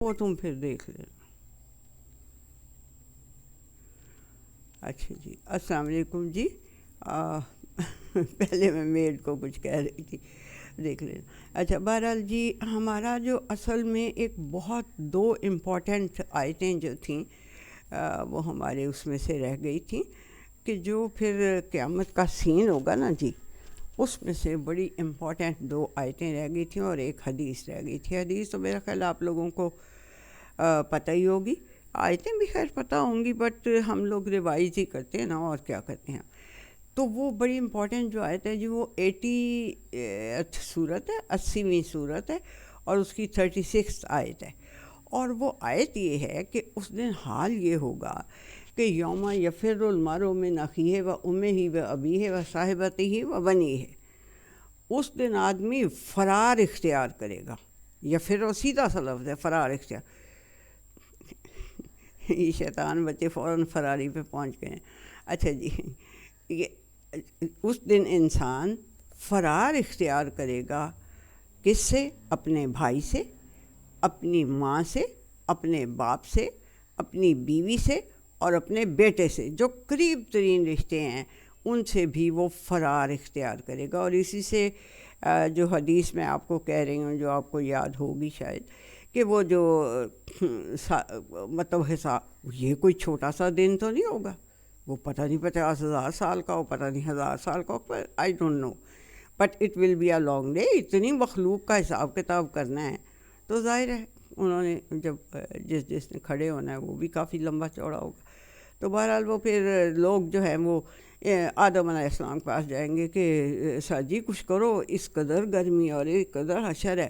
وہ تم پھر دیکھ لینا. اچھا جی، السلام علیکم جی. پہلے میں میڈ کو کچھ کہہ رہی تھی، دیکھ لینا. اچھا بہرحال جی، ہمارا جو اصل میں ایک بہت 2 امپورٹنٹ آیتیں جو تھیں وہ ہمارے اس میں سے رہ گئی تھیں، کہ جو پھر قیامت کا سین ہوگا نا جی، اس میں سے بڑی امپورٹنٹ 2 آیتیں رہ گئی تھیں اور ایک حدیث رہ گئی تھی. حدیث تو میرا خیال آپ لوگوں کو پتہ ہی ہوگی، آیتیں بھی خیر پتہ ہوں گی، بٹ ہم لوگ ریوائز ہی کرتے ہیں نا، اور کیا کرتے ہیں. تو وہ بڑی امپورٹنٹ جو آیت ہے جی، وہ 80 سورت ہے، 80ویں سورت ہے، اور اس کی 36 آیت ہے. اور وہ آیت یہ ہے کہ اس دن حال یہ ہوگا کہ یوم یفر المرء من اخیہ و امہ و ابیہ و صاحبتہ و بنیہ. اس دن آدمی فرار اختیار کرے گا. یفر سیدھا سا لفظ ہے، فرار اختیار. یہ شیطان بچے فوراً فراری پہ پہنچ گئے ہیں. اچھا جی، یہ اس دن انسان فرار اختیار کرے گا. کس سے؟ اپنے بھائی سے، اپنی ماں سے، اپنے باپ سے، اپنی بیوی سے، اور اپنے بیٹے سے، جو قریب ترین رشتے ہیں ان سے بھی وہ فرار اختیار کرے گا. اور اسی سے جو حدیث میں آپ کو کہہ رہی ہوں، جو آپ کو یاد ہوگی شاید، کہ وہ جو مطلب حساب، یہ کوئی چھوٹا سا دن تو نہیں ہوگا، وہ پتہ نہیں 50,000 سال کا ہو، پتہ نہیں 1000 سال کا ہو، I don't know, but it will be a long day. اتنی مخلوق کا حساب کتاب کرنا ہے تو ظاہر ہے انہوں نے جب جس نے کھڑے ہونا ہے وہ بھی کافی لمبا چوڑا ہوگا. تو بہرحال وہ پھر لوگ جو ہیں وہ آدم علیہ السلام کے پاس جائیں گے کہ سر جی کچھ کرو، اس قدر گرمی اور اس قدر حشر ہے.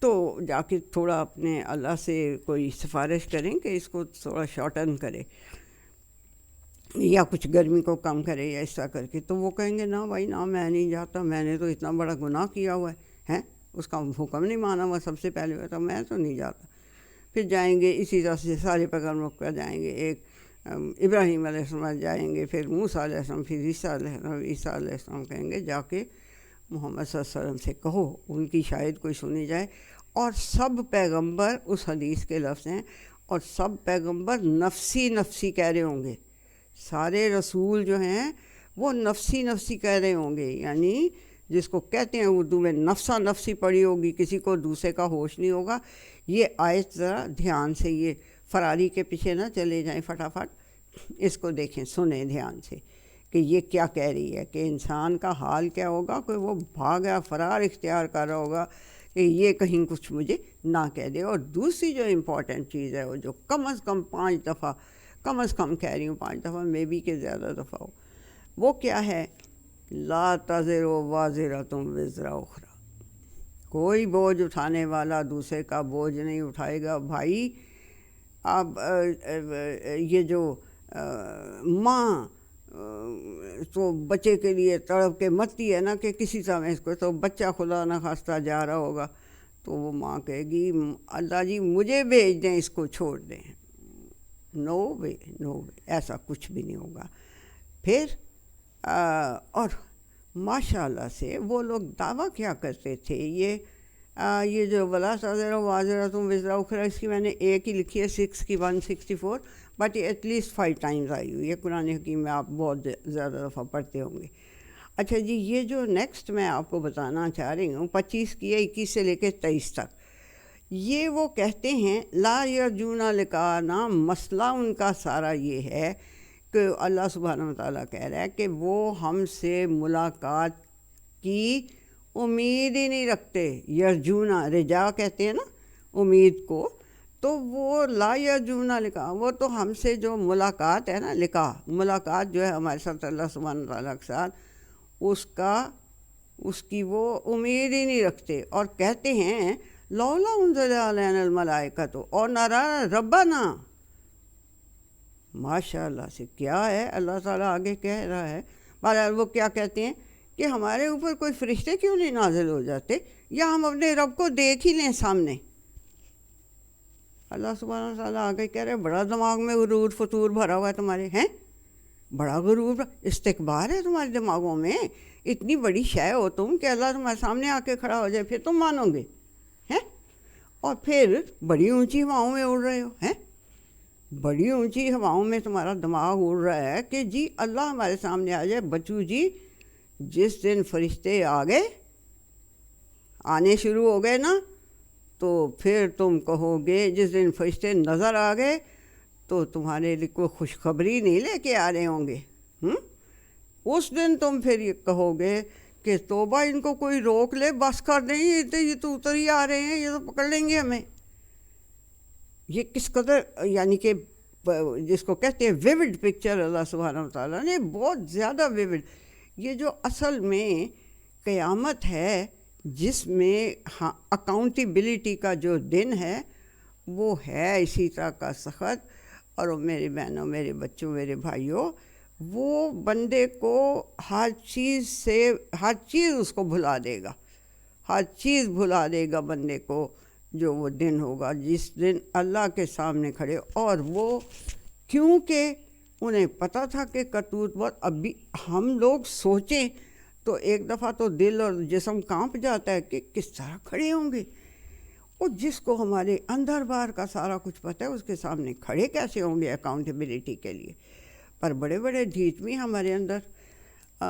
تو جا کے تھوڑا اپنے اللہ سے کوئی سفارش کریں کہ اس کو تھوڑا شارٹن کرے، یا کچھ گرمی کو کم کرے، یا ایسا کر کے. تو وہ کہیں گے نہ بھائی نہ، میں نہیں جاتا، میں نے تو اتنا بڑا گناہ کیا ہوا ہے، اس کا حکم نہیں مانا ہوا سب سے پہلے ہوتا، میں تو نہیں جاتا. پھر جائیں گے اسی طرح سے سارے پیغمبروں کا جائیں گے. ایک ابراہیم علیہ السلام جائیں گے، پھر موسیٰ علیہ السلام، پھر عیسیٰ علیہ السلام کہیں گے جا کے محمد صلی اللہ علیہ وسلم سے کہو، ان کی شاید کوئی سنی جائے. اور سب پیغمبر، اس حدیث کے لفظ ہیں، اور سب پیغمبر نفسی نفسی کہہ رہے ہوں گے. سارے رسول جو ہیں وہ نفسی نفسی کہہ رہے ہوں گے، یعنی جس کو کہتے ہیں اردو میں نفسا نفسی پڑھی ہوگی، کسی کو دوسرے کا ہوش نہیں ہوگا. یہ آیت ذرا دھیان سے، یہ فراری کے پیچھے نہ چلے جائیں فٹافٹ، اس کو دیکھیں، سنیں دھیان سے کہ یہ کیا کہہ رہی ہے، کہ انسان کا حال کیا ہوگا، کہ وہ بھاگا فرار اختیار کر رہا ہوگا کہ یہ کہیں کچھ مجھے نہ کہہ دے. اور دوسری جو امپورٹنٹ چیز ہے، وہ جو کم از کم 5 دفعہ، کم از کم کہہ رہی ہوں 5 دفعہ، میں بھی کہ زیادہ دفعہ ہو، وہ کیا ہے؟ لا تزر وازرۃ وزر اخری. کوئی بوجھ اٹھانے والا دوسرے کا بوجھ نہیں اٹھائے گا. بھائی اب یہ جو ماں تو بچے کے لیے تڑپ کے مرتی ہے نا، کہ کسی طرح اس کو، تو بچہ خدا نہ خواستہ جا رہا ہوگا تو وہ ماں کہے گی اللہ جی مجھے بھیج دیں، اس کو چھوڑ دیں. نو وے، نو وے، ایسا کچھ بھی نہیں ہوگا. پھر اور ماشاء اللہ سے وہ لوگ دعویٰ کیا کرتے تھے، یہ جو ولا تزر وازرۃ وزر اخری، اس کی میں نے ایک ہی لکھی ہے 6 کی 164، بٹ ایٹ لیسٹ 5 ٹائمز آئی ہوئی ہے قرآن حکیم میں، آپ بہت زیادہ دفعہ پڑھتے ہوں گے. اچھا جی، یہ جو نیکسٹ میں آپ کو بتانا چاہ رہی ہوں، 25 کی ہے، 21 سے لے کے 23 تک، یہ وہ کہتے ہیں لا یرجون لقاءنا. مسئلہ ان کا سارا یہ ہے کہ اللہ سبحانہ وتعالیٰ کہہ رہا ہے کہ وہ ہم سے ملاقات کی امید ہی نہیں رکھتے. یرجونا، رجا کہتے ہیں نا امید کو، تو وہ لا یرجون لقاء، وہ تو ہم سے جو ملاقات ہے نا، لقاء ملاقات جو ہے ہمارے ساتھ اللہ سبحانہ وتعالیٰ کے ساتھ، اس کی وہ امید ہی نہیں رکھتے. اور کہتے ہیں لولا انزل علینا الملائکۃ اور نرى ربنا. ماشاء اللہ سے کیا ہے، اللہ تعالیٰ آگے کہہ رہا ہے. بہرحال وہ کیا کہتے ہیں کہ ہمارے اوپر کوئی فرشتے کیوں نہیں نازل ہو جاتے، یا ہم اپنے رب کو دیکھ ہی لیں سامنے. اللہ سبحانہ تعالیٰ آگے کہہ رہے ہیں بڑا دماغ میں غرور فتور بھرا ہوا ہے تمہارے، ہیں بڑا غرور استکبار ہے تمہارے دماغوں میں. اتنی بڑی شے ہو تم کہ اللہ تمہارے سامنے آ کے کھڑا ہو جائے، پھر تم مانو گے، ہیں؟ اور پھر بڑی اونچی ہواؤں میں اڑ رہے ہو ہیں، بڑی اونچی ہواؤں میں تمہارا دماغ اڑ رہا ہے کہ جی اللہ ہمارے سامنے آ جائے. بچو جی جس دن فرشتے آنے شروع ہو گئے نا، تو پھر تم کہو گے، جس دن فرشتے نظر آ گئے تو تمہارے لیے کوئی خوشخبری نہیں لے کے آ رہے ہوں گے. اس دن تم پھر یہ کہو گے کہ توبہ ان کو کوئی روک لے، بس کر دیں، یہ تو اتر ہی آ رہے ہیں، یہ تو پکڑ لیں گے ہمیں. یہ کس قدر یعنی کہ جس کو کہتے ہیں ویوڈ پکچر اللہ سبحانہ و تعالیٰ نے، بہت زیادہ ویوڈ. یہ جو اصل میں قیامت ہے، جس میں اکاؤنٹیبلٹی کا جو دن ہے، وہ ہے اسی طرح کا سخت. اور میری بہنوں، میرے بچوں، میرے بھائیوں، وہ بندے کو ہر چیز اس کو بھلا دے گا، ہر چیز بھلا دے گا بندے کو. جو وہ دن ہوگا جس دن اللہ کے سامنے کھڑے، اور وہ کیونکہ انہیں پتہ تھا کہ کرتوت بہت. ابھی ہم لوگ سوچیں تو ایک دفعہ تو دل اور جسم کانپ جاتا ہے کہ کس طرح کھڑے ہوں گے. اور جس کو ہمارے اندر باہر کا سارا کچھ پتہ ہے، اس کے سامنے کھڑے کیسے ہوں گے اکاؤنٹیبلٹی کے لیے. پر بڑے بڑے ڈھیٹ بھی ہمارے اندر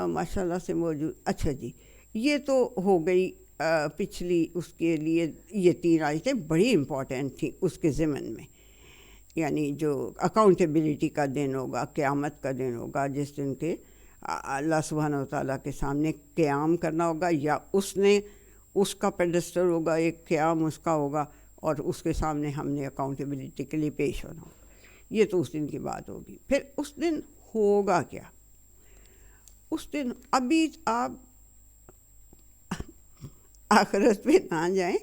ماشاء اللہ سے موجود. اچھا جی، یہ تو ہو گئی پچھلی. اس کے لیے یہ 3 آیتیں بڑی امپورٹنٹ تھیں اس کے ضمن میں، یعنی جو اکاؤنٹیبلٹی کا دن ہوگا، قیامت کا دن ہوگا، جس دن کے اللہ سبحانہ و تعالیٰ کے سامنے قیام کرنا ہوگا، یا اس کا پیڈسٹل ہوگا، ایک قیام اس کا ہوگا، اور اس کے سامنے ہم نے اکاؤنٹیبلٹی کے لیے پیش ہونا ہوگا. یہ تو اس دن کی بات ہوگی. پھر اس دن ہوگا کیا؟ اس دن ابھی آپ آخرت پہ نہ جائیں،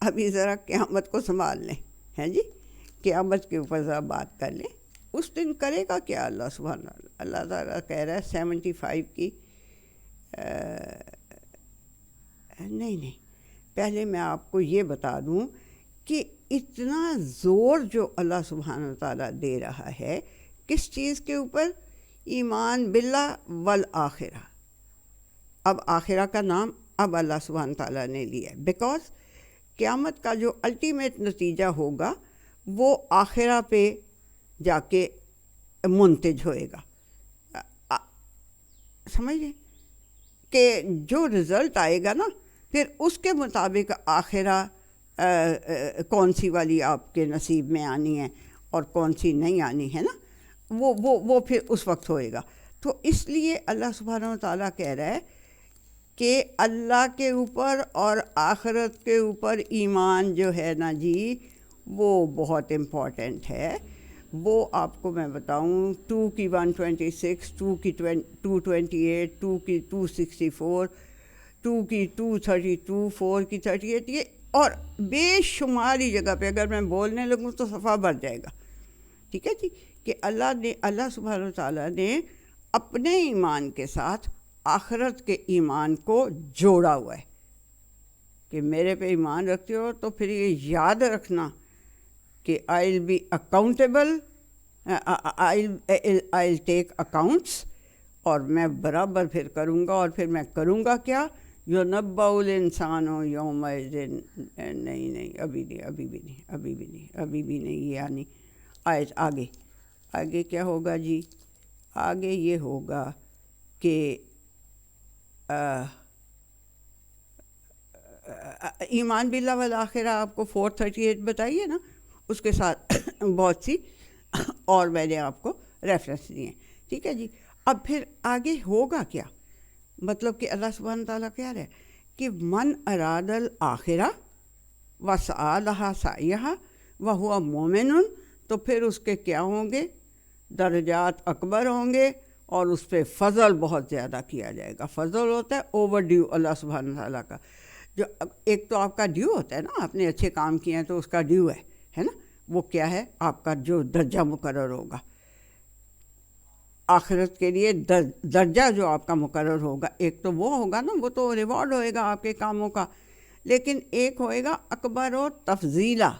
ابھی ذرا قیامت کو سنبھال لیں، ہیں جی، قیامت کے اوپر ذرا بات کر لیں. اس دن کرے گا کیا اللہ سبحانہ اللہ تعالیٰ کہہ رہا ہے 75 کی نہیں، پہلے میں آپ کو یہ بتا دوں کہ اتنا زور جو اللہ سبحانہ تعالیٰ دے رہا ہے کس چیز کے اوپر؟ ایمان باللہ والآخرہ. اب آخرہ کا نام اب اللہ سبحانہ تعالیٰ نے لیا ہے، بیکاز قیامت کا جو الٹیمیٹ نتیجہ ہوگا وہ آخرہ پہ جا کے منتج ہوئے گا. سمجھ لیں کہ جو رزلٹ آئے گا نا، پھر اس کے مطابق آخرہ کون سی والی آپ کے نصیب میں آنی ہے اور کون سی نہیں آنی ہے نا، وہ پھر اس وقت ہوئے گا. تو اس لیے اللہ سبحانہ و تعالیٰ کہہ رہا ہے کہ اللہ کے اوپر اور آخرت کے اوپر ایمان جو ہے نا جی، وہ بہت امپورٹنٹ ہے. وہ آپ کو میں بتاؤں، 2 کی 126، 2 کی 228، 2 کی 264، 2 کی 232، 4 کی 38، یہ اور بے شماری جگہ پہ اگر میں بولنے لگوں تو صفحہ بھر جائے گا. ٹھیک ہے جی، کہ اللہ سبحانہ تعالیٰ نے اپنے ایمان کے ساتھ آخرت کے ایمان کو جوڑا ہوا ہے کہ میرے پہ ایمان رکھتے ہو تو پھر یہ یاد رکھنا کہ I'll be accountable, I'll take accounts، اور میں برابر پھر کروں گا. اور پھر میں کروں گا کیا؟ یُنَبَّأُ الْإِنسَانُ یَوْمَئِذٍ. نہیں، ابھی بھی نہیں. یہ یعنی آیت آگے کیا ہوگا جی؟ آگے یہ ہوگا کہ ایمان باللہ والآخرہ آپ کو 438 بتائیے نا، اس کے ساتھ بہت سی اور میں نے آپ کو ریفرنس دیے. ٹھیک ہے جی. اب پھر آگے ہوگا کیا؟ مطلب کہ اللہ سبحانہ تعالیٰ کہہ رہا ہے کہ من اراد الآخرہ وسعی لہا سعیہا وہو مومن، تو پھر اس کے کیا ہوں گے؟ درجات اکبر ہوں گے، اور اس پہ فضل بہت زیادہ کیا جائے گا. فضل ہوتا ہے اوور ڈیو اللہ سبحانہ تعالیٰ کا. جو ایک تو آپ کا ڈیو ہوتا ہے نا، آپ نے اچھے کام کیے ہیں تو اس کا ڈیو ہے نا. وہ کیا ہے؟ آپ کا جو درجہ مقرر ہوگا آخرت کے لیے، درجہ جو آپ کا مقرر ہوگا. ایک تو وہ ہوگا نا، وہ تو ریوارڈ ہوئے گا آپ کے کاموں کا. لیکن ایک ہوئے گا اکبر و تفضیلہ،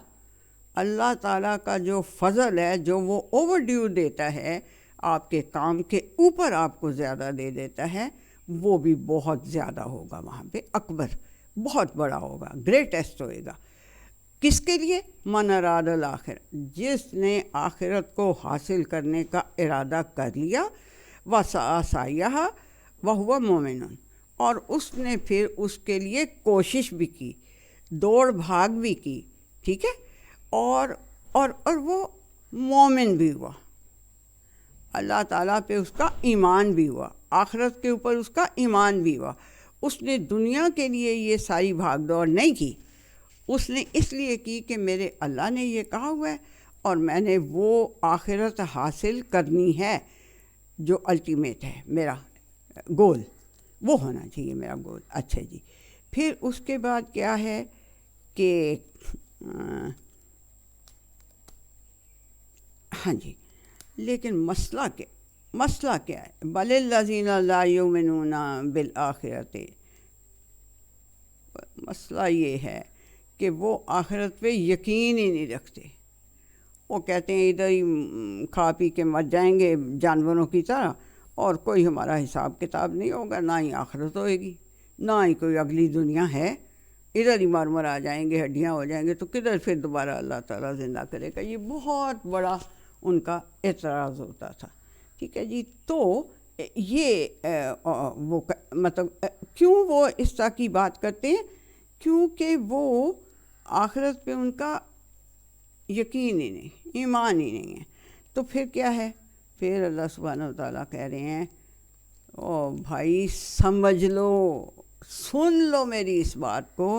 اللہ تعالیٰ کا جو فضل ہے، جو وہ اوور ڈیو دیتا ہے آپ کے کام کے اوپر، آپ کو زیادہ دے دیتا ہے، وہ بھی بہت زیادہ ہوگا. وہاں پہ اکبر بہت بڑا ہوگا، گریٹسٹ ہوئے گا. کس کے لیے؟ من اراد الآخرہ، جس نے آخرت کو حاصل کرنے کا ارادہ کر لیا، وسعی سعیہا وہو مومن، اور اس نے پھر اس کے لیے کوشش بھی کی، دوڑ بھاگ بھی کی، ٹھیک ہے، اور وہ مومن بھی ہوا، اللہ تعالیٰ پہ اس کا ایمان بھی ہوا، آخرت کے اوپر اس کا ایمان بھی ہوا۔ اس نے دنیا کے لیے یہ ساری بھاگ دوڑ نہیں کی، اس نے اس لیے کی کہ میرے اللہ نے یہ کہا ہوا ہے اور میں نے وہ آخرت حاصل کرنی ہے جو الٹیمیٹ ہے، میرا گول وہ ہونا چاہیے، میرا گول۔ اچھا جی، پھر اس کے بعد کیا ہے کہ ہاں جی، لیکن مسئلہ کیا ہے؟ بل الذین لا یؤمنون بالآخرۃ، مسئلہ یہ ہے کہ وہ آخرت پہ یقین ہی نہیں رکھتے، وہ کہتے ہیں ادھر ہی کھا پی کے مر جائیں گے جانوروں کی طرح، اور کوئی ہمارا حساب کتاب نہیں ہوگا، نہ ہی آخرت ہوئے گی، نہ ہی کوئی اگلی دنیا ہے، ادھر ہی مر آ جائیں گے، ہڈیاں ہو جائیں گے، تو کدھر پھر دوبارہ اللہ تعالیٰ زندہ کرے گا؟ یہ بہت بڑا ان کا اعتراض ہوتا تھا، ٹھیک ہے جی۔ تو یہ وہ مطلب کیوں وہ اس طرح کی بات کرتے ہیں؟ کیونکہ وہ آخرت پہ ان کا یقین ہی نہیں، ایمان ہی نہیں ہے۔ تو پھر کیا ہے؟ پھر اللہ سبحانہ وتعالیٰ کہہ رہے ہیں او بھائی سمجھ لو، سن لو میری اس بات کو،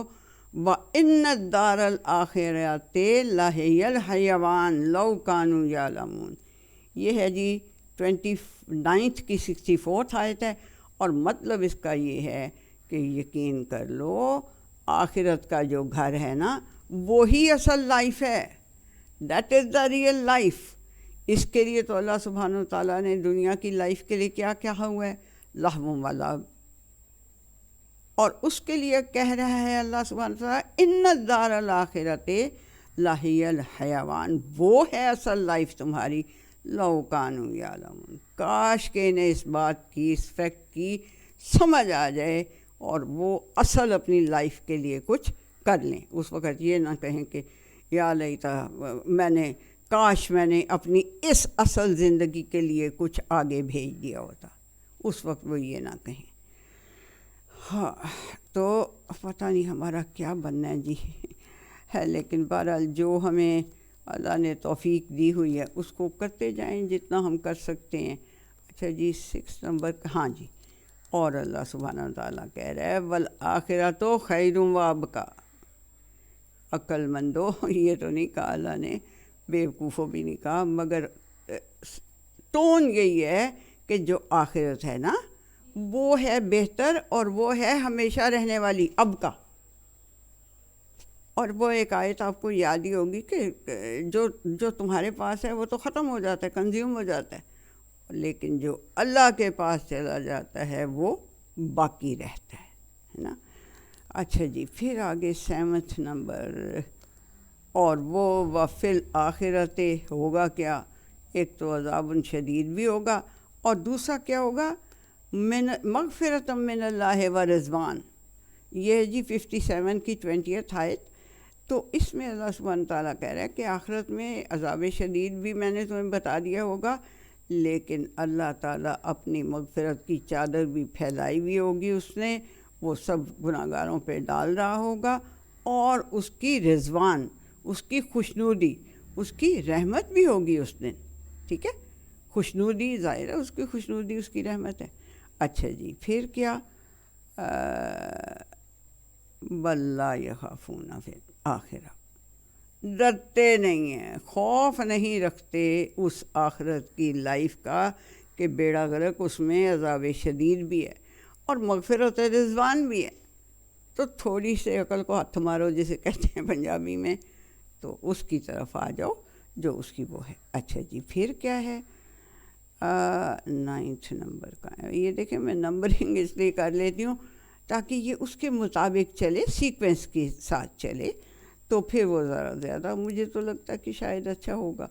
وَإِنَّ الدَّارَ الْآخِرَةَ لَهِيَ الْحَيَوَانُ لَوْ كَانُوا يَعْلَمُونَ۔ یہ ہے جی 29 کی 64 آیت ہے، اور مطلب اس کا یہ ہے کہ یقین کر لو آخرت کا جو گھر ہے نا وہی اصل لائف ہے، that is the real life. اس کے لیے تو اللہ سبحانہ وتعالیٰ نے دنیا کی لائف کے لیے کیا کہا ہوا ہے؟ لہو و لعب، اور اس کے لیے کہہ رہا ہے اللہ سبحانہ وتعالیٰ ان الدار الآخرۃ لہی الحیوان، وہ ہے اصل لائف تمہاری، لو کانوا یعلمون، کاش کہ انہیں اس بات کی، اس فیکٹ کی سمجھ آ جائے اور وہ اصل اپنی لائف کے لیے کچھ کر لیں۔ اس وقت یہ نہ کہیں کہ یا لیتا کاش میں نے اپنی اس اصل زندگی کے لیے کچھ آگے بھیج دیا ہوتا، اس وقت وہ یہ نہ کہیں۔ ہاں، تو پتہ نہیں ہمارا کیا بننا ہے جی ہے، لیکن بہرحال جو ہمیں اللہ نے توفیق دی ہوئی ہے اس کو کرتے جائیں جتنا ہم کر سکتے ہیں۔ اچھا جی 6 نمبر، ہاں جی، اور اللہ سبحانہ وتعالیٰ کہہ رہا ہے والآخرۃ خیر و ابقیٰ، عقل مندو، یہ تو نہیں کہا اللہ نے، بیوقوفوں بھی نہیں کہا، مگر ٹون یہی ہے کہ جو آخرت ہے نا وہ ہے بہتر، اور وہ ہے ہمیشہ رہنے والی، اب کا۔ اور وہ ایک آیت آپ کو یاد ہی ہوگی کہ جو تمہارے پاس ہے وہ تو ختم ہو جاتا ہے، کنزیوم ہو جاتا ہے، لیکن جو اللہ کے پاس چلا جاتا ہے وہ باقی رہتا ہے نا۔ اچھا جی، پھر آگے 7 نمبر، اور وہ وفی الآخرت، ہوگا کیا؟ ایک تو عذاب شدید بھی ہوگا، اور دوسرا کیا ہوگا؟ مغفرۃ من اللہ و رضوان، یہ ہے جی 57 کی 20 آیت۔ تو اس میں اللہ سبحانہ تعالیٰ کہہ رہا ہے کہ آخرت میں عذاب شدید بھی میں نے تمہیں بتا دیا ہوگا، لیکن اللہ تعالیٰ اپنی مغفرت کی چادر بھی پھیلائی ہوئی ہوگی، اس نے وہ سب گناہ گاروں پہ ڈال رہا ہوگا، اور اس کی رضوان، اس کی خوشنودی، اس کی رحمت بھی ہوگی اس دن، ٹھیک ہے، خوشنودی ظاہر ہے، اس کی خوشنودی اس کی رحمت ہے۔ اچھا جی، پھر کیا؟ بل لا یخافون فی الآخرہ، ڈرتے نہیں ہیں، خوف نہیں رکھتے اس آخرت کی لائف کا کہ بیڑا غرق، اس میں عذاب شدید بھی ہے اور مغفرت رضوان بھی ہے۔ تو تھوڑی سی عقل کو ہاتھ مارو جسے کہتے ہیں پنجابی میں، تو اس کی طرف آ جاؤ جو اس کی وہ ہے۔ اچھا جی، پھر کیا ہے؟ 9 نمبر کا ہے، یہ دیکھیں میں نمبرنگ اس لیے کر لیتی ہوں تاکہ یہ اس کے مطابق چلے، سیکوینس کے ساتھ چلے، تو پھر وہ ذرا زیادہ مجھے تو لگتا ہے کہ شاید اچھا ہوگا۔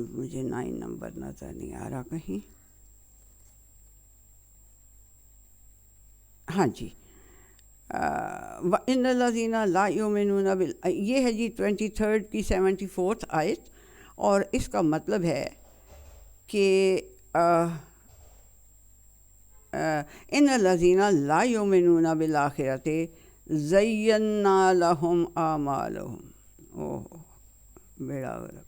مجھے 9 نمبر نظر نہیں آ رہا کہیں، ہاں جی، وَإِنَّ الَّذِينَ لَا يُؤْمِنُونَ یہ ہے جی 23 کی 74 آیت، اور اس کا مطلب ہے کہ ان الذین لا یؤمنون بالآخرۃ زینا لہم اعمالہم، بیڑا غرق،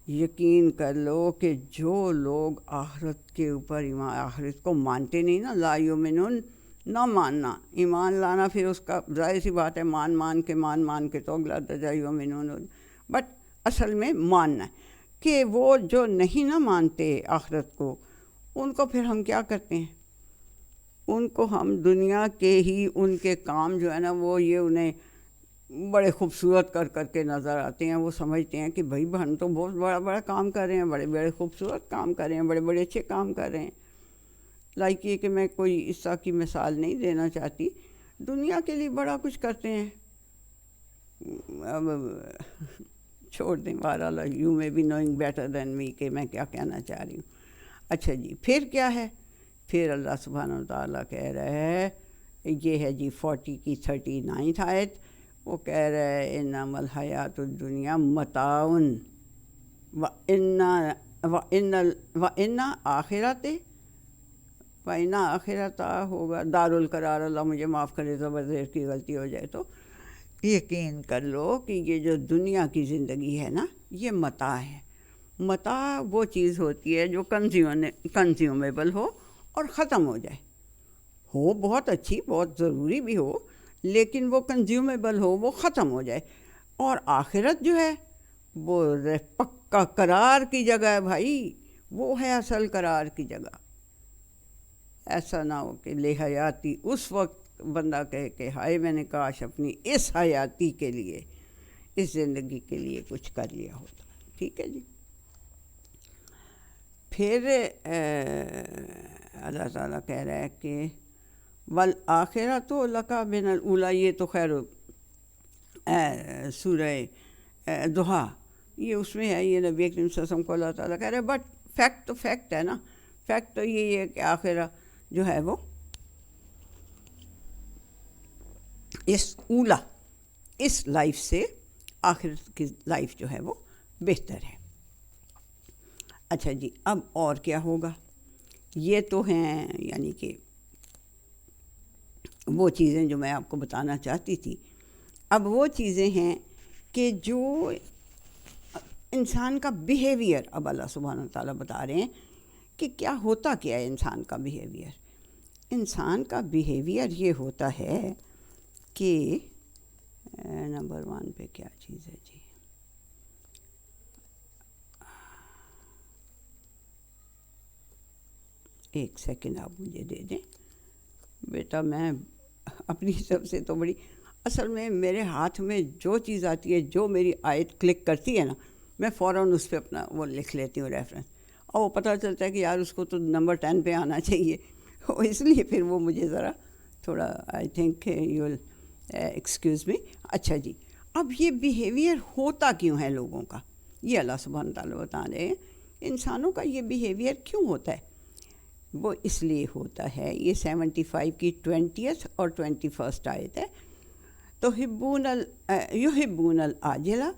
یقین کر لو کہ جو لوگ آخرت کے اوپر ایمان، آخرت کو مانتے نہیں نا، لا یؤمنون نہ ماننا، ایمان لانا پھر اس کا ظاہر سی بات ہے مان کے تو اگلا درجہ یؤمنون، بٹ اصل میں ماننا ہے کہ وہ جو نہیں نہ مانتے آخرت کو، ان کو پھر ہم کیا کرتے ہیں، ان کو ہم دنیا کے ہی ان کے کام جو ہے نا وہ یہ انہیں بڑے خوبصورت کر کے نظر آتے ہیں، وہ سمجھتے ہیں کہ بھائی ہم تو بہت بڑا کام کر رہے ہیں، بڑے خوبصورت کام کر رہے ہیں، بڑے اچھے کام کر رہے ہیں۔ لائک یہ کہ میں کوئی اس طرح کی مثال نہیں دینا چاہتی، دنیا کے لیے بڑا کچھ کرتے ہیں، اب چھوڑ دیں، بہرحال you may be knowing better than me کہ میں کیا کہنا چاہ رہی ہوں۔ اچھا جی، پھر کیا ہے، پھر اللہ سبحانہ وتعالیٰ کہہ رہا ہے، یہ ہے جی 40 کی 39 آیت، وہ کہہ رہا ہے انما الحیات الدنیا متاع وَإِنَّ آخرت ہوگا دار القرار، اللہ مجھے معاف کرے زبر زیر کی غلطی ہو جائے تو، یقین کر لو کہ یہ جو دنیا کی زندگی ہے نا یہ متاع ہے۔ متاع وہ چیز ہوتی ہے جو کنزیومیبل ہو اور ختم ہو جائے، ہو بہت اچھی، بہت ضروری بھی ہو، لیکن وہ کنزیومیبل ہو، وہ ختم ہو جائے۔ اور آخرت جو ہے وہ پکا قرار کی جگہ ہے بھائی، وہ ہے اصل قرار کی جگہ۔ ایسا نہ ہو کہ لے حیاتی اس وقت بندہ کہے کہ ہائے میں نے کاش اپنی اس حیاتی کے لیے، اس زندگی کے لیے کچھ کر لیا ہوتا۔ ٹھیک ہے جی، پھر اللہ تعالیٰ کہہ رہا ہے کہ والآخرۃ لک من الاولی، یہ تو خیر سورہ ضحیٰ یہ اس میں ہے، یہ نبی کریم صلی اللہ علیہ وسلم کو اللہ تعالیٰ کہہ رہا ہے، بٹ فیکٹ تو فیکٹ ہے نا، فیکٹ تو یہی ہے کہ آخرہ جو ہے وہ اس لائف سے آخرت کی لائف جو ہے وہ بہتر ہے۔ اچھا جی، اب اور کیا ہوگا، یہ تو ہیں یعنی کہ وہ چیزیں جو میں آپ کو بتانا چاہتی تھی۔ اب وہ چیزیں ہیں کہ جو انسان کا بیہیویئر، اب اللہ سبحانہ وتعالیٰ بتا رہے ہیں کہ کیا ہوتا کیا ہے انسان کا بیہیویئر۔ انسان کا بیہیویئر یہ ہوتا ہے کہ نمبر 1 پہ کیا چیز ہے جی، ایک سیکنڈ آپ مجھے دے دیں بیٹا، میں اپنی طرف سے تو بڑی، اصل میں میرے ہاتھ میں جو چیز آتی ہے، جو میری آیت کلک کرتی ہے نا، میں فوراً اس پہ اپنا وہ لکھ لیتی ہوں ریفرنس، اور وہ پتہ چلتا ہے کہ یار اس کو تو نمبر 10 پہ آنا چاہیے، اس لیے پھر وہ مجھے ذرا تھوڑا I think you will excuse me. اچھا جی، اب یہ بیہیویئر ہوتا کیوں ہے لوگوں کا، یہ اللہ سبحانہ تعالیٰ بتا رہے ہیں انسانوں کا یہ بیہیویئر کیوں ہوتا ہے۔ وہ اس لیے ہوتا ہے، یہ 75 کی 20 اور 21 آیت ہے، یحبون العاجلہ،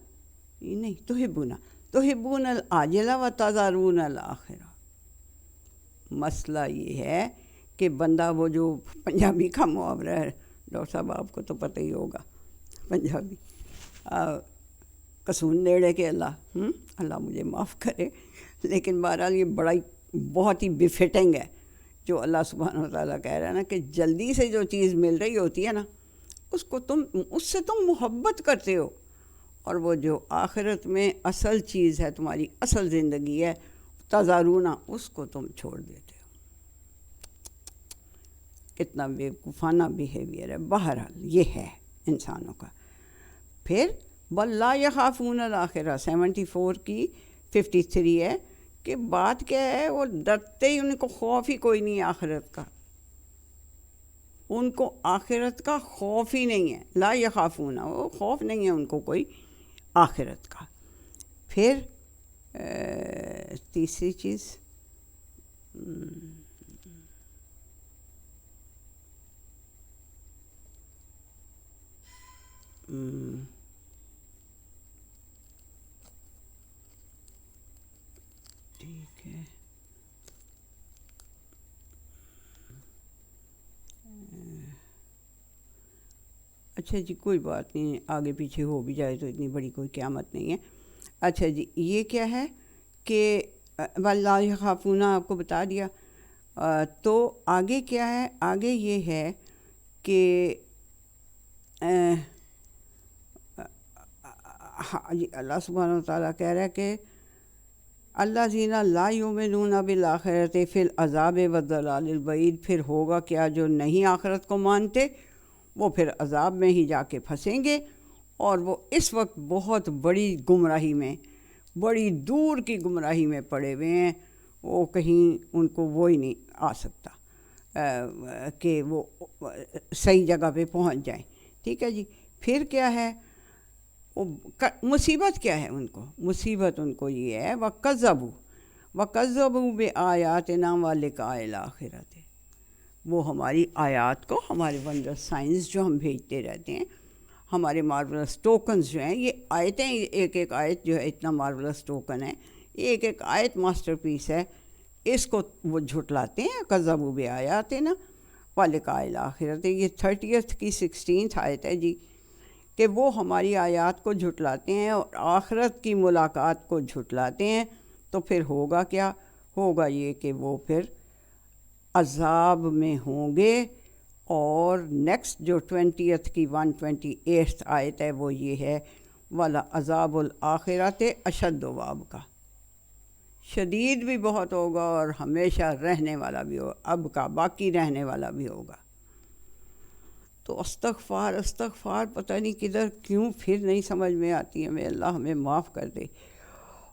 نہیں تحبون العاجلہ وتذرون الآخرہ۔ مسئلہ یہ ہے کہ بندہ وہ جو پنجابی کا محاورہ ہے، ڈاکٹر صاحب آپ کو تو پتہ ہی ہوگا پنجابی، قصون نیڑے کے اللہ مجھے معاف کرے، لیکن بہرحال یہ بہت ہی بفٹنگ ہے جو اللہ سبحانہ وتعالیٰ کہہ رہا ہے نا کہ جلدی سے جو چیز مل رہی ہوتی ہے نا اس سے تم محبت کرتے ہو، اور وہ جو آخرت میں اصل چیز ہے، تمہاری اصل زندگی ہے، تذرونا، اس کو تم چھوڑ دیتے ہو۔ کتنا بیوقوفانہ بیہیویئر ہے، بہرحال یہ ہے انسانوں کا۔ پھر وَلَا يَخَافُونَ الْآخِرَةَ 74 کی 53 ہے کہ بات کیا ہے، وہ ڈرتے ہی، ان کو خوف ہی کوئی نہیں ہے آخرت کا، ان کو آخرت کا خوف ہی نہیں ہے، لا یخافون، وہ خوف نہیں ہے ان کو کوئی آخرت کا۔ پھر تیسری چیز ٹھیک ہے، اچھا جی کوئی بات نہیں، آگے پیچھے ہو بھی جائے تو اتنی بڑی کوئی قیامت نہیں ہے۔ اچھا جی یہ کیا ہے کہ واللہ یخافون آپ کو بتا دیا، تو آگے کیا ہے؟ آگے یہ ہے کہ اللہ سبحانہ وتعالیٰ کہہ رہا ہے کہ اللہ زینا لا یؤمنون بالآخرۃ فی العذاب والضلال البعید، پھر ہوگا کیا جو نہیں آخرت کو مانتے وہ پھر عذاب میں ہی جا کے پھنسیں گے، اور وہ اس وقت بہت بڑی گمراہی میں، بڑی دور کی گمراہی میں پڑے ہوئے ہیں، وہ کہیں ان کو وہی نہیں آ سکتا کہ وہ صحیح جگہ پہ پہنچ جائیں۔ ٹھیک ہے جی، پھر کیا ہے مصیبت کیا ہے؟ ان کو مصیبت ان کو یہ ہے وَكَذَّبُوا بِآيَاتِنَا وَلِقَاءِ الْآخِرَةِ، وہ ہماری آیات کو، ہمارے ونڈر سائنس جو ہم بھیجتے رہتے ہیں، ہمارے مارولس ٹوکنز جو ہیں، یہ آیتیں ایک ایک آیت جو ہے اتنا مارولس ٹوکن ہے، ایک ایک آیت ماسٹر پیس ہے، اس کو وہ جھٹلاتے ہیں۔ کذبوا بآیاتنا ولقاء الآخرۃ، یہ 30 کی 16 آیت ہے جی، کہ وہ ہماری آیات کو جھٹلاتے ہیں اور آخرت کی ملاقات کو جھٹلاتے ہیں، تو پھر ہوگا کیا؟ ہوگا یہ کہ وہ پھر عذاب میں ہوں گے۔ اور نیکسٹ جو 20 کی 128 آیت ہے وہ یہ ہے والا عذاب الآخرۃ اشد وابقیٰ، شدید بھی بہت ہوگا اور ہمیشہ رہنے والا بھی ہوگا، اب کا باقی رہنے والا بھی ہوگا۔ تو استغفار پتہ نہیں کدھر کیوں پھر نہیں سمجھ میں آتی ہے، ہمیں اللہ ہمیں معاف کر دے۔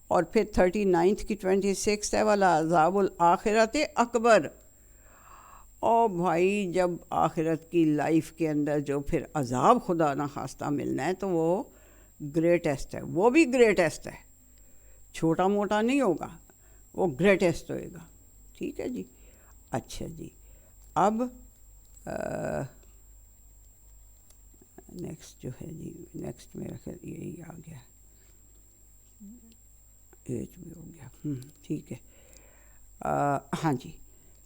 اور پھر 39 کی 26 ہے والا عذاب الآخرۃ اکبر، اور بھائی جب آخرت کی لائف کے اندر جو پھر عذاب خدا نخواستہ ملنا ہے تو وہ گریٹسٹ ہے، وہ بھی گریٹسٹ ہے، چھوٹا موٹا نہیں ہوگا، وہ گریٹسٹ ہوئے گا۔ ٹھیک ہے جی، اچھا جی، اب نیکسٹ جو ہے جی، نیکسٹ میرا خیال یہی آ گیا، ایج بھی ہو گیا، ٹھیک ہے۔ ہاں جی،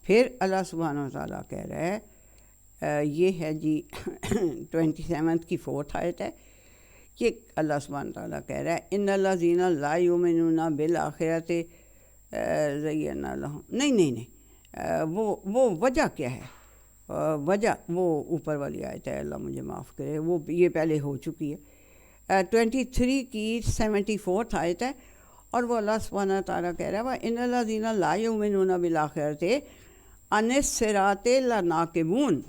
پھر اللہ سبحانہ وتعالیٰ کہہ رہا ہے، یہ ہے جی 27 کی 4 آیت ہے، یہ اللہ سبحانہ وتعالیٰ کہہ رہا ہے ان الذین لا یؤمنون بالآخرۃ زینا لہم، نہیں وہ وجہ کیا ہے؟ وجہ وہ اوپر والی آیت ہے، اللہ مجھے معاف کرے، وہ یہ پہلے ہو چکی ہے۔ 23 کی 74 آیت ہے، اور وہ اللہ سبحانہ تعالیٰ کہہ رہا ہے وَإِنَّ الَّذِينَ لَا يُؤْمِنُونَ بِالْآخِرَةِ عَنِ الصِّرَاطِ لَنَاكِبُونَ،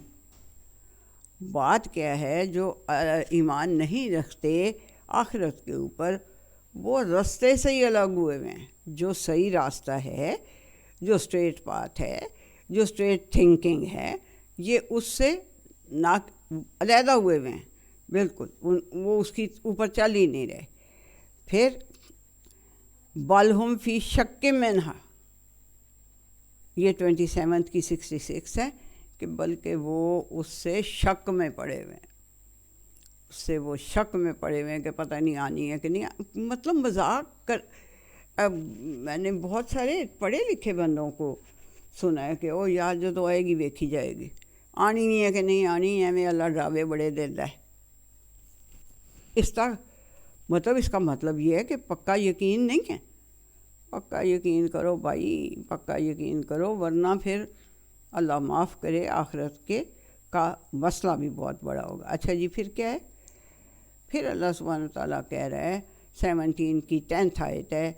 بات کیا ہے جو ایمان نہیں رکھتے آخرت کے اوپر، وہ رستے سے ہی الگ ہوئے ہوئے ہیں۔ جو صحیح راستہ ہے، جو اسٹریٹ پاتھ ہے، جو اسٹریٹ تھنکنگ ہے، یہ اس سے علیحدہ ہوئے ہوئے ہیں، بالکل وہ اس کی اوپر چل ہی نہیں رہے۔ پھر بل ہم فی شک منہا، یہ 27 کی 66 ہے، کہ بلکہ وہ اس سے شک میں پڑے ہوئے ہیں، اس سے وہ شک میں پڑے ہوئے ہیں کہ پتہ نہیں آنی ہے کہ نہیں، مطلب مذاق کر۔ اب میں نے بہت سارے پڑھے لکھے بندوں کو سنا ہے کہ او یار جو تو آئے گی ویکھی جائے گی، آنی نہیں ہے کہ نہیں آنی ہے، میں اللہ ڈراوے بڑے دیتا ہے۔ اس کا مطلب یہ ہے کہ پکا یقین نہیں ہے۔ پکا یقین کرو بھائی، پکا یقین کرو، ورنہ پھر اللہ معاف کرے آخرت کے کا مسئلہ بھی بہت بڑا ہوگا۔ اچھا جی، پھر کیا ہے؟ پھر اللہ سبحانہ وتعالیٰ کہہ رہا ہے 17 کی 10 آیت ہے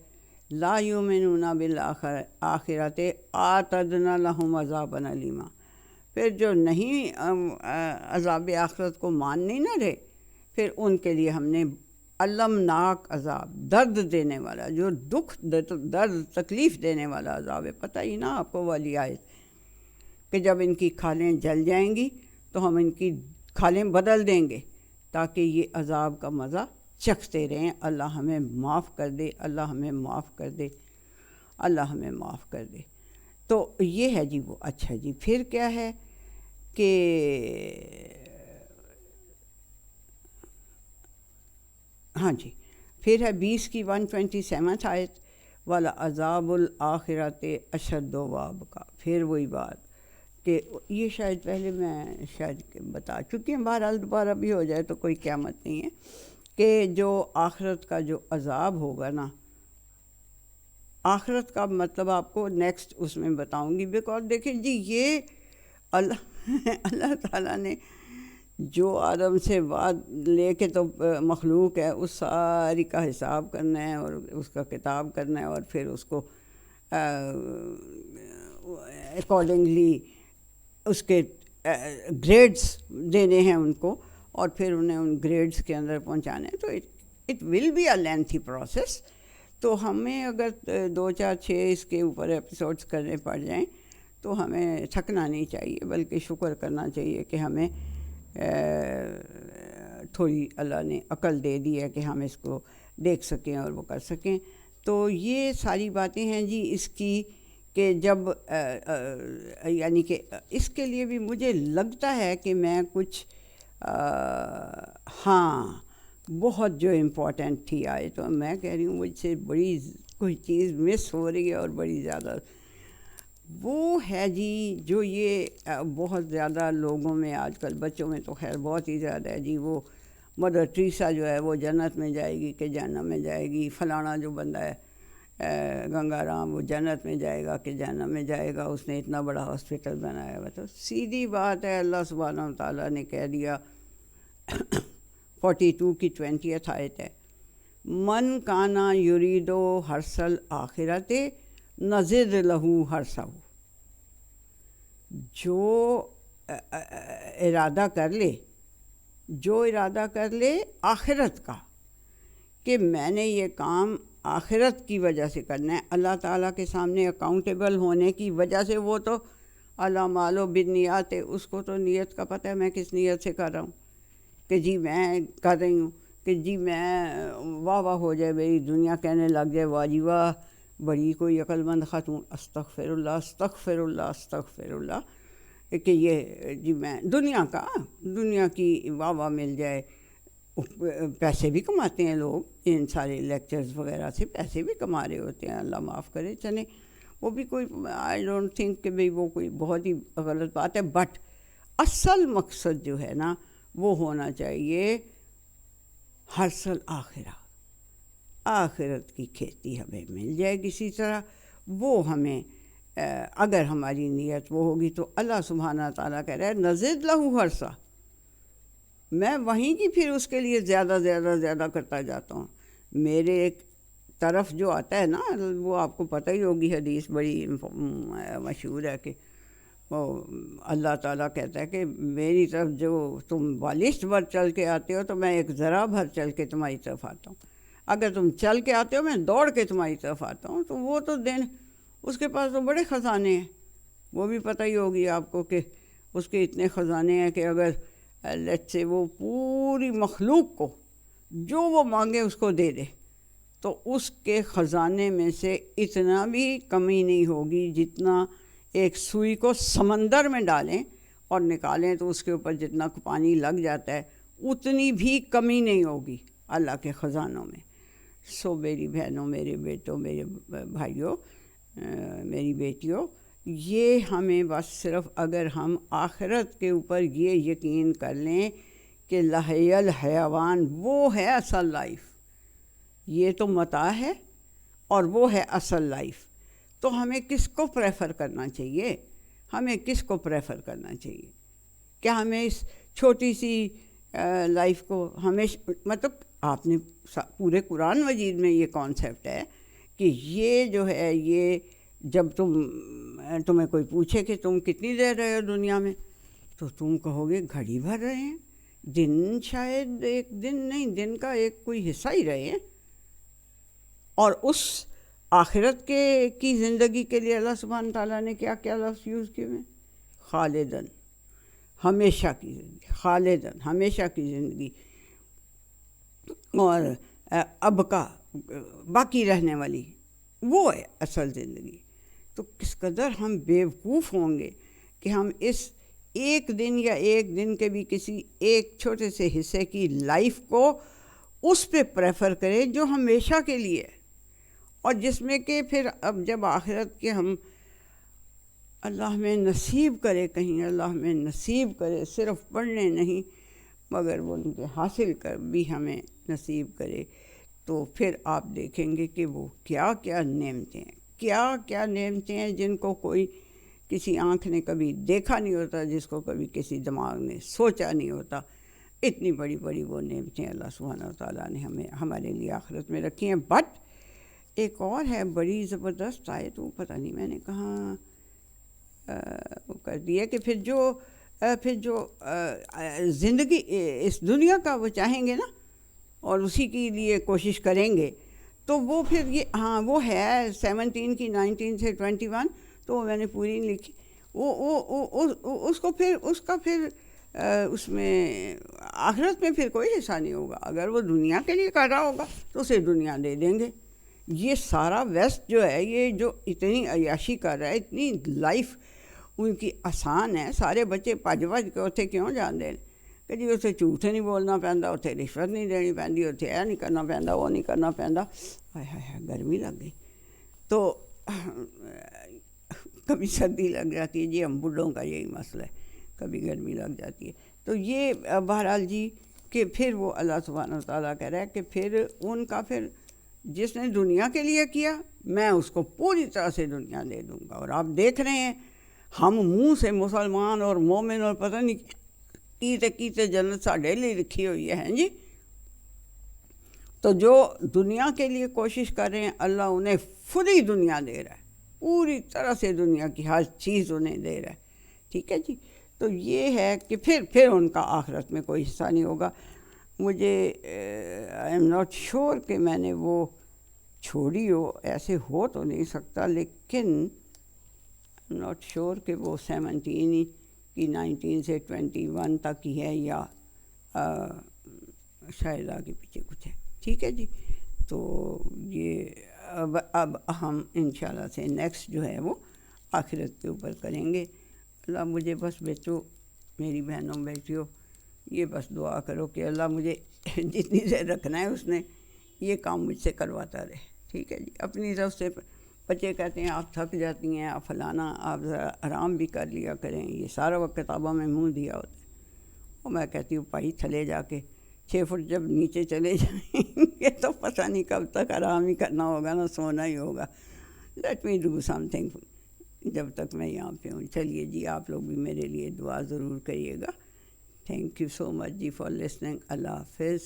لا یؤمنون بالآخرۃ اعتدنا لہم عذابا الیما، پھر جو نہیں عذاب آخرت کو ماننے نہ رہے، پھر ان کے لیے ہم نے المناک عذاب، درد دینے والا، جو دکھ درد تکلیف دینے والا عذاب ہے، پتہ ہی نا آپ کو والی آیت کہ جب ان کی کھالیں جل جائیں گی تو ہم ان کی کھالیں بدل دیں گے تاکہ یہ عذاب کا مزہ چکھتے رہیں۔ اللہ ہمیں معاف کر دے، اللہ ہمیں معاف کر دے، اللہ ہمیں معاف کر دے۔ تو یہ ہے جی وہ۔ اچھا جی، پھر کیا ہے کہ ہاں جی، پھر ہے 20 کی 127 آیت، والا عذاب الآخرت اشد وابقا. پھر وہی بات کہ یہ شاید پہلے میں شاید بتا چکی ہوں، بہرحال دوبارہ بھی ہو جائے تو کوئی قیامت نہیں ہے، کہ جو آخرت کا جو عذاب ہوگا نا، آخرت کا مطلب آپ کو نیکسٹ اس میں بتاؤں گی. بیکاز دیکھیں جی، یہ اللہ تعالیٰ نے جو آدم سے بات لے کے تو مخلوق ہے، اس ساری کا حساب کرنا ہے اور اس کا کتاب کرنا ہے، اور پھر اس کو اکارڈنگلی اس کے گریڈز دینے ہیں ان کو، اور پھر انہیں ان گریڈز کے اندر پہنچانے ہیں. تو it will be a lengthy process. تو ہمیں اگر 2 4 6 اس کے اوپر ایپیسوڈس کرنے پڑ جائیں تو ہمیں تھکنا نہیں چاہیے، بلکہ شکر کرنا چاہیے کہ ہمیں تھوڑی اللہ نے عقل دے دی ہے کہ ہم اس کو دیکھ سکیں اور وہ کر سکیں. تو یہ ساری باتیں ہیں جی اس کی، کہ جب یعنی کہ اس کے لیے بھی مجھے لگتا ہے کہ میں کچھ ہاں بہت جو امپورٹنٹ تھی آئے، تو میں کہہ رہی ہوں مجھ سے بڑی کوئی چیز مس ہو رہی ہے اور بڑی زیادہ، وہ ہے جی جو یہ بہت زیادہ لوگوں میں آج کل، بچوں میں تو خیر بہت ہی زیادہ ہے جی، وہ مدر ٹریسا جو ہے وہ جنت میں جائے گی کہ جہنم میں جائے گی، فلانا جو بندہ ہے گنگا رام وہ جنت میں جائے گا کہ جہنم میں جائے گا، اس نے اتنا بڑا ہاسپٹل بنایا ہوا. تو سیدھی بات ہے، اللہ سبحانہ و تعالیٰ نے کہہ دیا 42 کی 20 آیت ہے، من کانا یریدو حرث الآخرت نزد لہو حرثہ. جو ارادہ کر لے آخرت کا، کہ میں نے یہ کام آخرت کی وجہ سے کرنا ہے، اللہ تعالیٰ کے سامنے اکاؤنٹیبل ہونے کی وجہ سے. وہ تو الاعمال بالنیات ہے، اس کو تو نیت کا پتہ ہے میں کس نیت سے کر رہا ہوں، کہ جی میں کر رہی ہوں کہ جی میں واہ واہ ہو جائے، میری دنیا کہنے لگ جائے واہ جی واہ بڑی کوئی عقل مند خاتون، استغفر اللہ استغفر اللہ استغفر اللہ، کہ یہ جی میں دنیا کی واہ واہ مل جائے. پیسے بھی کماتے ہیں لوگ، ان سارے لیکچرز وغیرہ سے پیسے بھی کما رہے ہوتے ہیں، اللہ معاف کرے، چلیں وہ بھی کوئی آئی ڈونٹ تھنک کہ بھئی وہ کوئی بہت ہی غلط بات ہے. بٹ اصل مقصد جو ہے نا وہ ہونا چاہیے حرث الآخرہ، آخرت کی کھیتی ہمیں مل جائے کسی طرح. وہ ہمیں اگر ہماری نیت وہ ہوگی تو اللہ سبحانہ تعالیٰ کہہ رہا ہے نزد لہو حرثہ، میں وہیں کی پھر اس کے لیے زیادہ کرتا جاتا ہوں. میرے ایک طرف جو آتا ہے نا، وہ آپ کو پتہ ہی ہوگی، حدیث بڑی مشہور ہے کہ وہ اللہ تعالیٰ کہتا ہے کہ میری طرف جو تم بالشت بھر چل کے آتے ہو تو میں ایک ذرا بھر چل کے تمہاری طرف آتا ہوں، اگر تم چل کے آتے ہو میں دوڑ کے تمہاری طرف آتا ہوں. تو وہ تو اس کے پاس تو بڑے خزانے ہیں، وہ بھی پتہ ہی ہوگی آپ کو کہ اس کے اتنے خزانے ہیں کہ اگر لیٹ سے وہ پوری مخلوق کو جو وہ مانگے اس کو دے دے تو اس کے خزانے میں سے اتنا بھی کمی نہیں ہوگی، جتنا ایک سوئی کو سمندر میں ڈالیں اور نکالیں تو اس کے اوپر جتنا پانی لگ جاتا ہے اتنی بھی کمی نہیں ہوگی اللہ کے خزانوں میں. سو میری بہنوں، میرے بیٹوں، میرے بھائیوں، میری بیٹیوں، یہ ہمیں بس صرف اگر ہم آخرت کے اوپر یہ یقین کر لیں کہ لحی الحیوان وہ ہے اصل لائف، یہ تو متاع ہے اور وہ ہے اصل لائف، تو ہمیں کس کو پریفر کرنا چاہیے؟ ہمیں کس کو پریفر کرنا چاہیے؟ کیا ہمیں اس چھوٹی سی لائف کو مطلب آپ نے پورے قرآن مجید میں یہ کانسیپٹ ہے کہ یہ جو ہے، یہ جب تمہیں کوئی پوچھے کہ تم کتنی دیر رہے ہو دنیا میں تو تم کہو گے گھڑی بھر رہے ہیں، دن شاید ایک دن نہیں، دن کا ایک کوئی حصہ ہی رہے ہیں. اور اس آخرت کی زندگی کے لیے اللہ سبحانہ تعالیٰ نے کیا کیا لفظ یوز کیے ہیں؟ خالدن، ہمیشہ کی زندگی، خالدن ہمیشہ کی زندگی، اور ابقا باقی رہنے والی، وہ ہے اصل زندگی. تو کس قدر ہم بیوقوف ہوں گے کہ ہم اس ایک دن یا ایک دن کے بھی کسی ایک چھوٹے سے حصے کی لائف کو اس پہ پریفر کریں جو ہمیشہ کے لیے، اور جس میں کہ پھر اب جب آخرت کے ہم اللہ میں نصیب کرے، کہیں اللہ میں نصیب کرے، صرف پڑھنے نہیں مگر وہ ان کے حاصل کر بھی ہمیں نصیب کرے، تو پھر آپ دیکھیں گے کہ وہ کیا کیا نعمتیں ہیں، کیا کیا نعمتیں ہیں جن کو کوئی کسی آنکھ نے کبھی دیکھا نہیں ہوتا، جس کو کبھی کسی دماغ نے سوچا نہیں ہوتا، اتنی بڑی بڑی وہ نعمتیں اللہ سبحانہ و تعالیٰ نے ہمارے لیے آخرت میں رکھی ہیں۔ بٹ ایک اور ہے بڑی زبردست آیت، وہ پتہ نہیں میں نے کہاں وہ کر دیا، کہ پھر جو زندگی اس دنیا کا وہ چاہیں گے نا اور اسی کے لیے کوشش کریں گے، تو وہ پھر یہ وہ ہے 17 کی 19 سے 21، تو وہ میں نے پوری نہیں لکھی، اس کو پھر اس کا پھر اس میں آخرت میں پھر کوئی حصہ نہیں ہوگا۔ اگر وہ دنیا کے لیے کر رہا ہوگا تو اسے دنیا دے دیں گے۔ یہ سارا ویسٹ جو ہے، یہ جو اتنی عیاشی کر رہا ہے، اتنی لائف ان کی آسان ہے، سارے بچے پج کے اتنے کیوں جاندے ہیں کہ جی اتنے جھوٹ نہیں بولنا پہنتا، اتنے رشوت نہیں دینی پہنتی، اتنے یہ نہیں کرنا پہنتا، وہ نہیں کرنا پہنتا۔ گرمی لگ گئی تو کبھی سردی لگ جاتی ہے، جی ہم بڈھوں کا یہی مسئلہ ہے، کبھی گرمی لگ جاتی ہے۔ تو یہ بہرحال جی کہ پھر وہ اللہ سبحانہ و تعالیٰ کہہ رہا ہے کہ پھر ان کا پھر جس نے دنیا کے لیے کیا میں اس کو پوری طرح سے دنیا دے دوں گا۔ اور آپ دیکھ رہے ہیں ہم منہ سے مسلمان اور مومن اور پتہ نہیں کیتے جنت ساڑھے لیے لکھی ہوئی ہے جی۔ تو جو دنیا کے لیے کوشش کر رہے ہیں اللہ انہیں فری دنیا دے رہا ہے، پوری طرح سے دنیا کی ہر چیز انہیں دے رہا ہے، ٹھیک ہے جی۔ تو یہ ہے کہ پھر ان کا آخرت میں کوئی حصہ نہیں ہوگا۔ مجھے آئی ایم ناٹ شور کہ میں نے وہ چھوڑی ہو، ایسے ہو تو نہیں سکتا، لیکن آئی ایم ناٹ شور کہ وہ 17 کی 19 سے 21 تک ہی ہے یا شاید آگے پیچھے کچھ ہے، ٹھیک ہے جی۔ تو یہ اب ہم انشاءاللہ سے نیکسٹ جو ہے وہ آخرت کے اوپر کریں گے۔ اللہ مجھے بس بیٹو، میری بہنوں بیٹیوں، یہ بس دعا کرو کہ اللہ مجھے جتنی دیر رکھنا ہے اس نے یہ کام مجھ سے کرواتا رہے، ٹھیک ہے جی۔ اپنی طرف سے بچے کہتے ہیں آپ تھک جاتی ہیں، آپ فلانا، آپ ذرا آرام بھی کر لیا کریں، یہ سارا وقت کتابوں میں منہ دیا ہوتا ہے۔ اور میں کہتی ہوں بھائی تھلے جا کے 6 فٹ جب نیچے چلے جائیں گے تو پتہ نہیں کب تک آرام ہی کرنا ہوگا، نہ سونا ہی ہوگا۔ Let me do some thing جب تک میں یہاں پہ ہوں۔ چلیے جی، آپ لوگ بھی میرے لیے دعا ضرور کریے گا۔ تھینک یو سو مچ جی فار لسننگ۔ اللہ حافظ۔